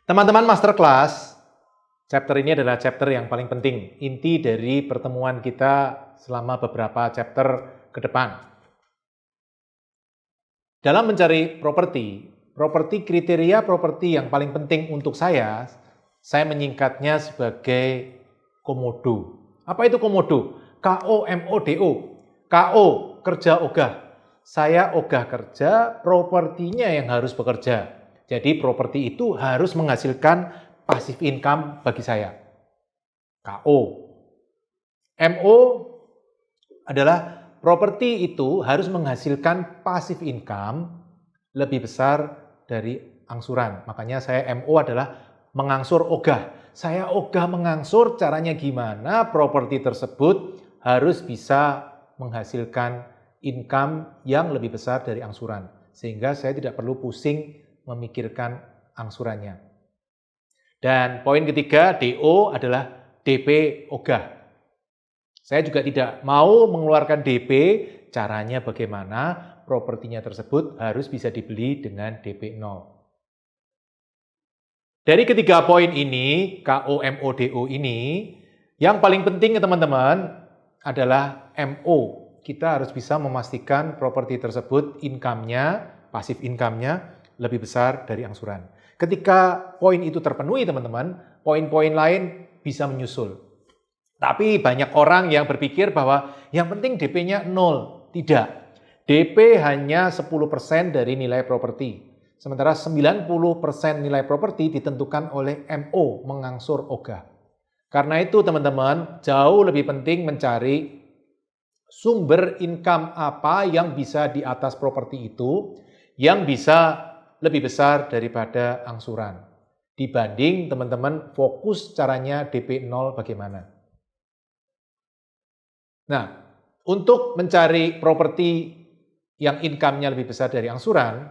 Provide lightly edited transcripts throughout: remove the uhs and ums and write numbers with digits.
Teman-teman masterclass, chapter ini adalah chapter yang paling penting, inti dari pertemuan kita selama beberapa chapter ke depan. Dalam mencari properti kriteria properti yang paling penting untuk saya menyingkatnya sebagai komodo. Apa itu komodo? K-O-M-O-D-O. K-O, kerja ogah. Saya ogah kerja, propertinya yang harus bekerja. Jadi properti itu harus menghasilkan passive income bagi saya. K-O. M-O adalah properti itu harus menghasilkan passive income lebih besar dari angsuran. Makanya saya MO adalah mengangsur ogah. Saya ogah mengangsur, caranya gimana? Properti tersebut harus bisa menghasilkan income yang lebih besar dari angsuran. Sehingga saya tidak perlu pusing memikirkan angsurannya. Dan poin ketiga, DO adalah DP ogah. Saya juga tidak mau mengeluarkan DP, caranya bagaimana? Propertinya tersebut harus bisa dibeli dengan DP 0. Dari ketiga poin ini, KOMODO ini, yang paling penting teman-teman adalah MO. Kita harus bisa memastikan properti tersebut income-nya, passive income-nya lebih besar dari angsuran. Ketika poin itu terpenuhi teman-teman, poin-poin lain bisa menyusul. Tapi banyak orang yang berpikir bahwa yang penting DP-nya 0. Tidak. DP hanya 10% dari nilai properti. Sementara 90% nilai properti ditentukan oleh MO, mengangsur ogah. Karena itu teman-teman, jauh lebih penting mencari sumber income apa yang bisa di atas properti itu, yang bisa lebih besar daripada angsuran. Dibanding teman-teman fokus caranya DP 0 bagaimana. Nah, untuk mencari properti yang income-nya lebih besar dari angsuran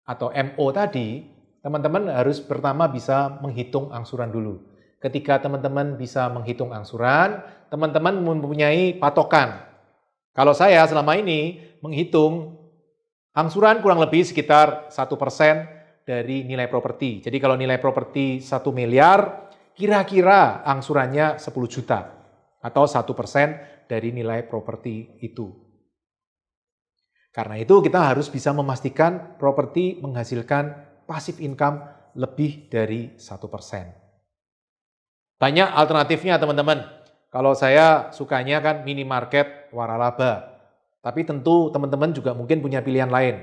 atau MO tadi, teman-teman harus pertama bisa menghitung angsuran dulu. Ketika teman-teman bisa menghitung angsuran, teman-teman mempunyai patokan. Kalau saya selama ini menghitung angsuran kurang lebih sekitar 1% dari nilai properti. Jadi kalau nilai properti 1 miliar, kira-kira angsurannya 10 juta atau 1% dari nilai properti itu. Karena itu kita harus bisa memastikan properti menghasilkan passive income lebih dari 1%. Banyak alternatifnya teman-teman. Kalau saya sukanya kan minimarket waralaba. Tapi tentu teman-teman juga mungkin punya pilihan lain.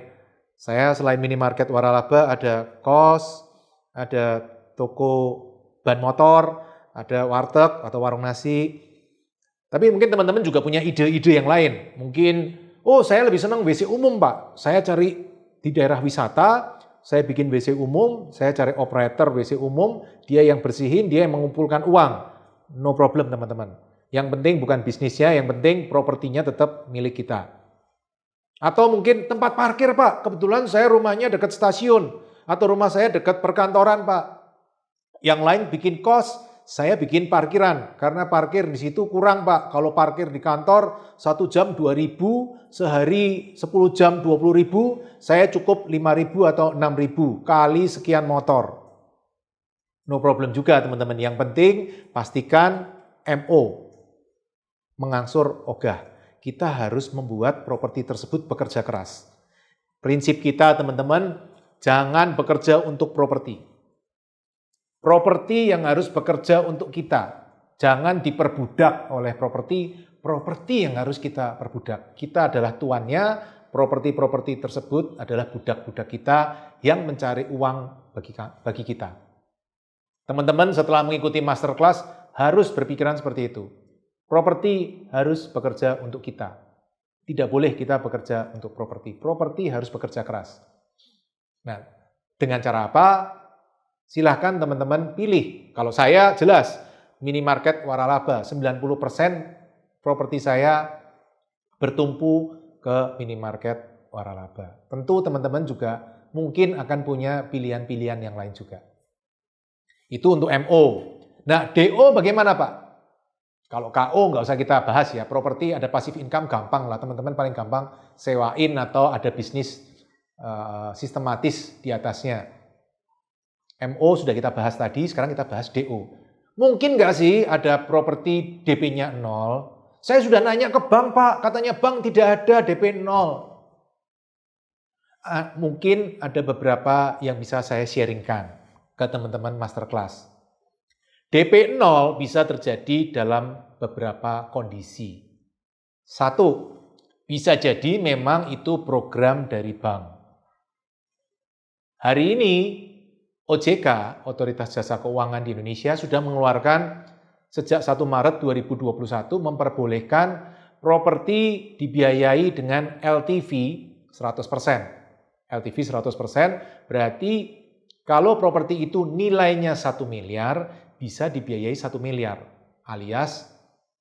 Saya selain minimarket waralaba ada kos, ada toko ban motor, ada warteg atau warung nasi. Tapi mungkin teman-teman juga punya ide-ide yang lain. Mungkin, saya lebih senang WC umum Pak. Saya cari di daerah wisata, saya bikin WC umum, saya cari operator WC umum, dia yang bersihin, dia yang mengumpulkan uang. No problem teman-teman. Yang penting bukan bisnisnya, yang penting propertinya tetap milik kita. Atau mungkin tempat parkir Pak, kebetulan saya rumahnya dekat stasiun, atau rumah saya dekat perkantoran Pak. Yang lain bikin kos, saya bikin parkiran, karena parkir di situ kurang Pak. Kalau parkir di kantor 1 jam 2.000, sehari 10 jam 20.000, saya cukup 5.000 atau 6.000 kali sekian motor. No problem juga teman-teman. Yang penting pastikan MO, mengangsur ogah. Kita harus membuat properti tersebut bekerja keras. Prinsip kita teman-teman, jangan bekerja untuk properti. Properti yang harus bekerja untuk kita. Jangan diperbudak oleh properti yang harus kita perbudak. Kita adalah tuannya, properti-properti tersebut adalah budak-budak kita yang mencari uang bagi kita. Teman-teman setelah mengikuti masterclass harus berpikiran seperti itu. Properti harus bekerja untuk kita. Tidak boleh kita bekerja untuk properti. Properti harus bekerja keras. Nah, dengan cara apa? Silahkan teman-teman pilih. Kalau saya jelas, minimarket waralaba, 90% properti saya bertumpu ke minimarket waralaba. Tentu teman-teman juga mungkin akan punya pilihan-pilihan yang lain juga. Itu untuk MO. Nah, DO bagaimana Pak? Kalau KO nggak usah kita bahas ya, properti ada passive income gampang lah, teman-teman paling gampang sewain atau ada bisnis sistematis di atasnya. MO sudah kita bahas tadi, sekarang kita bahas DO. Mungkin nggak sih ada properti DP-nya 0? Saya sudah nanya ke bank, Pak, katanya bank tidak ada DP 0. Mungkin ada beberapa yang bisa saya sharingkan ke teman-teman masterclass. DP 0 bisa terjadi dalam beberapa kondisi. Satu, bisa jadi memang itu program dari bank. Hari ini OJK, Otoritas Jasa Keuangan di Indonesia, sudah mengeluarkan sejak 1 Maret 2021 memperbolehkan properti dibiayai dengan LTV 100%. LTV 100% berarti kalau properti itu nilainya 1 miliar bisa dibiayai 1 miliar alias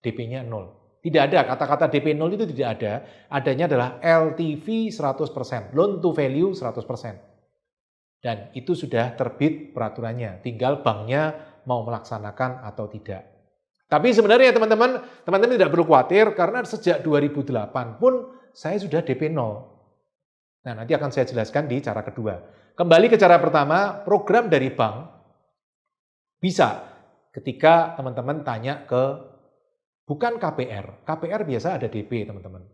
DP-nya 0. Tidak ada, kata-kata DP 0 itu tidak ada. Adanya adalah LTV 100%, loan to value 100%. Dan itu sudah terbit peraturannya, tinggal banknya mau melaksanakan atau tidak. Tapi sebenarnya teman-teman tidak perlu khawatir karena sejak 2008 pun saya sudah DP 0. Nah, nanti akan saya jelaskan di cara kedua. Kembali ke cara pertama, program dari bank bisa ketika teman-teman tanya ke bukan KPR. KPR biasa ada DP, teman-teman.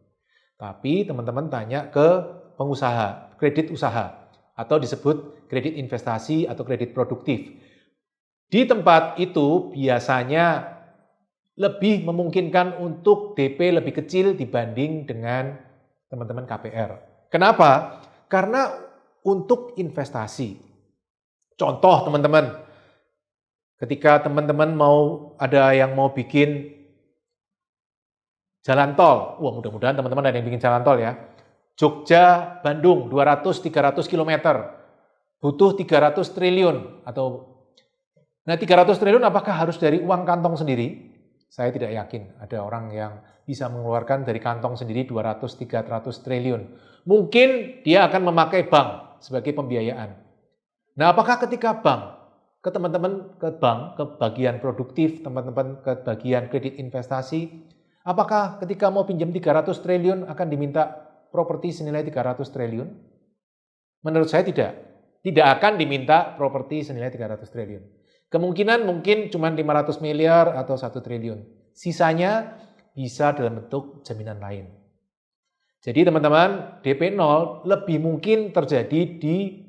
Tapi teman-teman tanya ke pengusaha, kredit usaha, atau disebut kredit investasi atau kredit produktif. Di tempat itu biasanya lebih memungkinkan untuk DP lebih kecil dibanding dengan teman-teman KPR. Kenapa? Karena untuk investasi. Contoh teman-teman, ketika teman-teman ada yang mau bikin jalan tol, wah mudah-mudahan teman-teman ada yang bikin jalan tol ya. Jogja, Bandung, 200-300 km, butuh 300 triliun atau 300 triliun apakah harus dari uang kantong sendiri? Saya tidak yakin ada orang yang bisa mengeluarkan dari kantong sendiri 200-300 triliun. Mungkin dia akan memakai bank sebagai pembiayaan. Nah, apakah ketika bank, ke bank, ke bagian produktif, teman-teman ke bagian kredit investasi, apakah ketika mau pinjam 300 triliun akan diminta properti senilai 300 triliun? Menurut saya tidak. Tidak akan diminta properti senilai 300 triliun. Kemungkinan mungkin cuma 500 miliar atau 1 triliun. Sisanya bisa dalam bentuk jaminan lain. Jadi teman-teman, DP 0 lebih mungkin terjadi di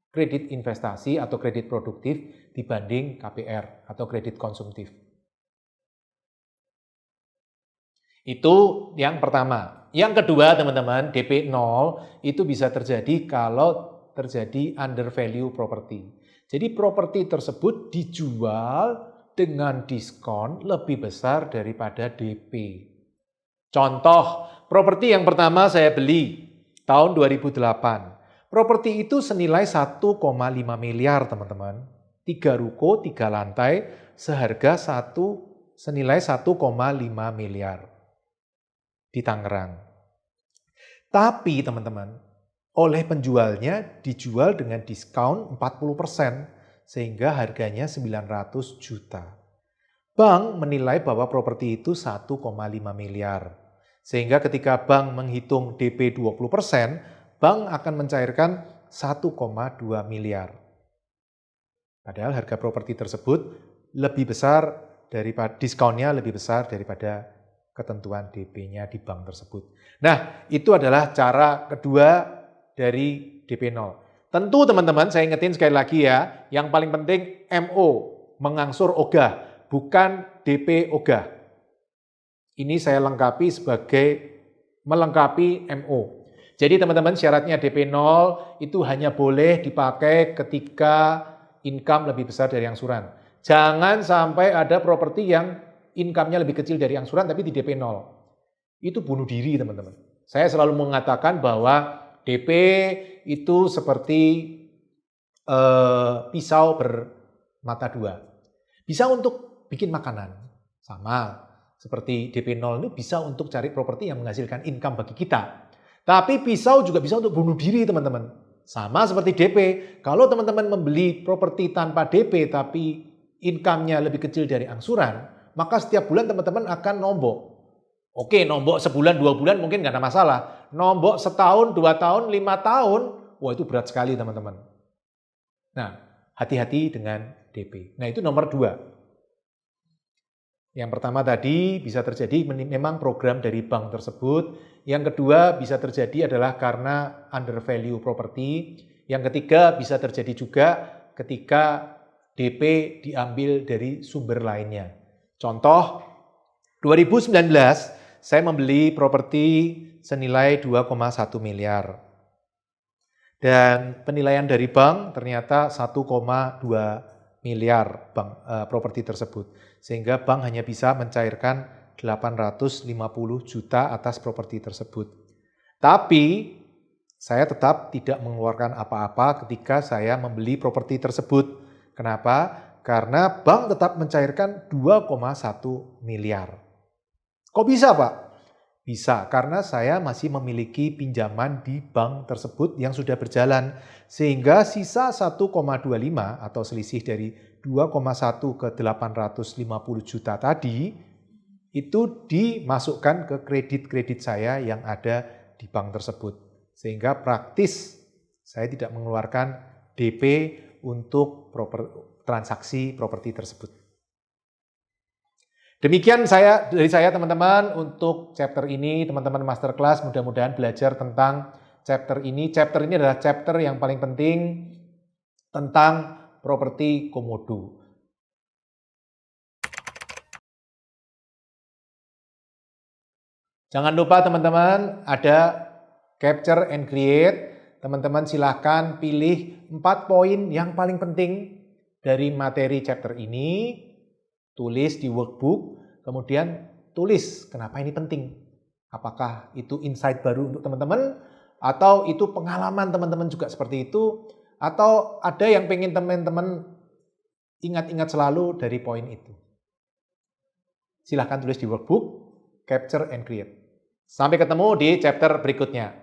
kredit investasi atau kredit produktif dibanding KPR atau kredit konsumtif. Itu yang pertama. Yang kedua teman-teman, DP 0 itu bisa terjadi kalau terjadi under value property. Jadi properti tersebut dijual dengan diskon lebih besar daripada DP. Contoh, properti yang pertama saya beli tahun 2008. Properti itu senilai 1,5 miliar teman-teman. 3 ruko, 3 lantai, seharga senilai 1,5 miliar di Tangerang. Tapi teman-teman, oleh penjualnya dijual dengan diskon 40%, sehingga harganya 900 juta. Bank menilai bahwa properti itu 1,5 miliar. Sehingga ketika bank menghitung DP 20%, bank akan mencairkan 1,2 miliar. Padahal harga properti tersebut lebih besar daripada diskonnya lebih besar daripada ketentuan DP-nya di bank tersebut. Nah, itu adalah cara kedua dari DP 0. Tentu teman-teman, saya ingetin sekali lagi ya, yang paling penting MO, mengangsur ogah, bukan DP ogah. Ini saya lengkapi sebagai melengkapi MO. Jadi teman-teman, syaratnya DP 0 itu hanya boleh dipakai ketika income lebih besar dari angsuran. Jangan sampai ada properti yang income-nya lebih kecil dari angsuran tapi di DP 0. Itu bunuh diri teman-teman. Saya selalu mengatakan bahwa DP itu seperti pisau bermata dua. Bisa untuk bikin makanan, sama seperti DP 0 itu bisa untuk cari properti yang menghasilkan income bagi kita. Tapi pisau juga bisa untuk bunuh diri teman-teman. Sama seperti DP, kalau teman-teman membeli properti tanpa DP tapi income-nya lebih kecil dari angsuran, maka setiap bulan teman-teman akan nombok. Oke, nombok sebulan, 2 bulan mungkin nggak ada masalah. Nombok setahun, 2 tahun, 5 tahun, wah itu berat sekali teman-teman. Nah, hati-hati dengan DP. Nah, itu nomor 2. Yang pertama tadi bisa terjadi memang program dari bank tersebut. Yang kedua bisa terjadi adalah karena undervalue property. Yang ketiga bisa terjadi juga ketika DP diambil dari sumber lainnya. Contoh, 2019 saya membeli properti senilai 2,1 miliar. Dan penilaian dari bank ternyata 1,2 miliar properti tersebut. Sehingga bank hanya bisa mencairkan 850 juta atas properti tersebut. Tapi saya tetap tidak mengeluarkan apa-apa ketika saya membeli properti tersebut. Kenapa? Karena bank tetap mencairkan 2,1 miliar. Kok bisa, Pak? Bisa, karena saya masih memiliki pinjaman di bank tersebut yang sudah berjalan. Sehingga sisa 1,25 atau selisih dari 2,1 ke 850 juta tadi, itu dimasukkan ke kredit-kredit saya yang ada di bank tersebut. Sehingga praktis saya tidak mengeluarkan DP untuk transaksi properti tersebut. Demikian dari saya teman-teman untuk chapter ini, teman-teman masterclass mudah-mudahan belajar tentang chapter ini. Chapter ini adalah chapter yang paling penting tentang properti komodo. Jangan lupa teman-teman ada capture and create. Teman-teman silahkan pilih 4 poin yang paling penting dari materi chapter ini. Tulis di workbook, kemudian tulis kenapa ini penting. Apakah itu insight baru untuk teman-teman, atau itu pengalaman teman-teman juga seperti itu, atau ada yang pengen teman-teman ingat-ingat selalu dari poin itu. Silahkan tulis di workbook, capture and create. Sampai ketemu di chapter berikutnya.